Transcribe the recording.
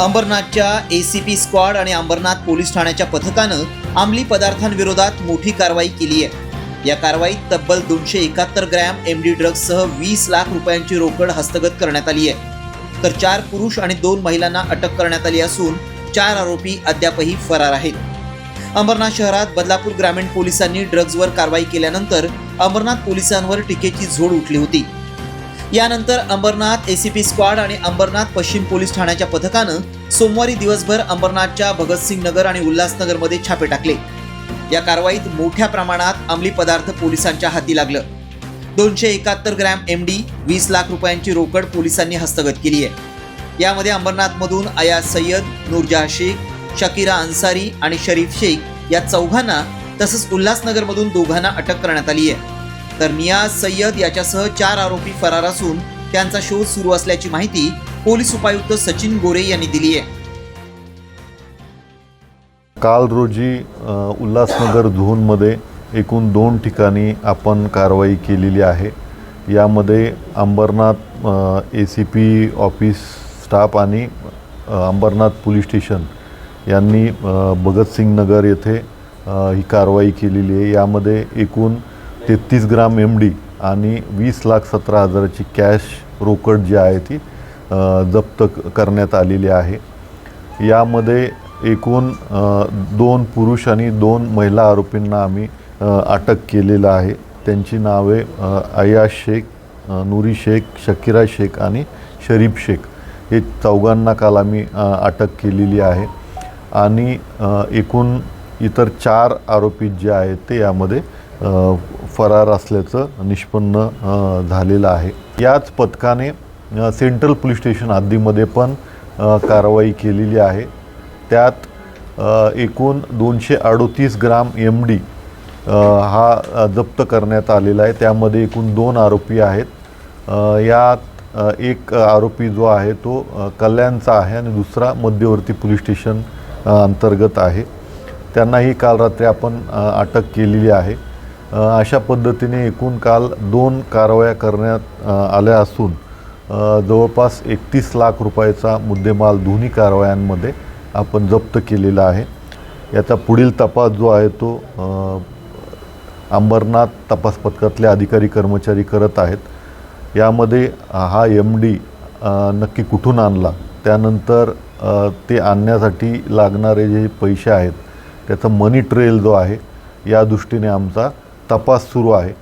अंबरनाथच्या ACP squad आणि Ambernath police ठाण्याच्या पथकानं अंमली पदार्थांविरोधात मोठी कारवाई केली आहे। या कारवाईत तब्बल 271 ग्रॅम एमडी ड्रग्जसह 20 लाख रुपयांची रोकड हस्तगत करण्यात आली आहे। तर 4 पुरुष आणि 2 महिलांना अटक करण्यात आली असून 4 आरोपी अद्यापही फरार आहेत। अंबरनाथ शहरात बदलापूर ग्रामीण पोलिसांनी ड्रग्जवर कारवाई केल्यानंतर अंबरनाथ पोलिसांवर टीकेची झोड उठली होती। यानंतर अंबरनाथ एसीपी स्क्वॉड आणि अंबरनाथ पश्चिम पोलीस ठाण्याच्या पथकानं सोमवारी दिवसभर अंबरनाथच्या भगतसिंग नगर आणि उल्हासनगरमध्ये छापे टाकले। या कारवाईत मोठ्या प्रमाणात अंमली पदार्थ पोलिसांच्या हाती लागलं। 271 ग्रॅम एमडी, 20 लाख रुपयांची रोकड पोलिसांनी हस्तगत केली आहे। यामध्ये अंबरनाथमधून अयाज सय्यद, नूरजहां शेख, शकीरा अन्सारी आणि शरीफ शेख या चौघांना तसंच उल्हासनगरमधून दोघांना अटक करण्यात आली आहे। तर नियाज सय्यद याच्यासह 4 आरोपी फरार असून त्यांचा शोध सुरू असल्याची माहिती पोलीस उपायुक्त सचिन गोरे यांनी दिली आहे। काल रोजी उल्हासनगर झोनमध्ये एकूण 2 ठिकाणी आपण कारवाई केलेली आहे। यामध्ये अंबरनाथ एसीपी ऑफिस स्टाफ आणि अंबरनाथ पोलीस स्टेशन यांनी भगतसिंग नगर येथे ही कारवाई केलेली आहे। यामध्ये एकूण 33 ग्राम एमडी आणि 20,17,000ची कॅश रोकड जी आहे ती जप्त करण्यात आलेली आहे। यामध्ये एकूण 2 पुरुष आणि 2 महिला आरोपींना आम्ही अटक केलेलं आहे। त्यांची नावे अयाज शेख, नूरी शेख, शकीरा शेख आणि शरीफ शेख हे चौघांना काल आम्ही अटक केलेली आहे। आणि एकूण इतर 4 आरोपी जे आहेत ते यामध्ये फरार असल्याचं निष्पन्न झालेलं आहे। याच पथकाने सेंट्रल पोलीस स्टेशन हद्दीमध्ये पण कारवाई केलेली आहे। त्यात एकूण 238 ग्राम एमडी हा जप्त करण्यात आलेला आहे। त्यामध्ये एकूण 2 आरोपी आहेत। यात एक आरोपी जो आहे तो कल्याणचा आहे आणि दुसरा मध्यवर्ती पोलीस स्टेशन अंतर्गत आहे। त्यांनाही काल रात्री आपण अटक केलेली आहे। अशा पद्धतीने एकूण काल 2 कारवाया करण्यात आल्या असून जवळपास 31 लाख रुपयाचा मुद्देमाल दोन्ही कारवायांमध्ये आपण जप्त केलेला आहे। याचा पुढील तपास जो आहे तो अंबरनाथ तपास पथकातले अधिकारी कर्मचारी करत आहेत। यामध्ये हा एमडी नक्की कुठून आणला, त्यानंतर ते आणण्यासाठी लागणारे जे पैसे आहेत त्याचा मनी ट्रेल जो आहे या दृष्टीने आमचा तपास सुरू आहे।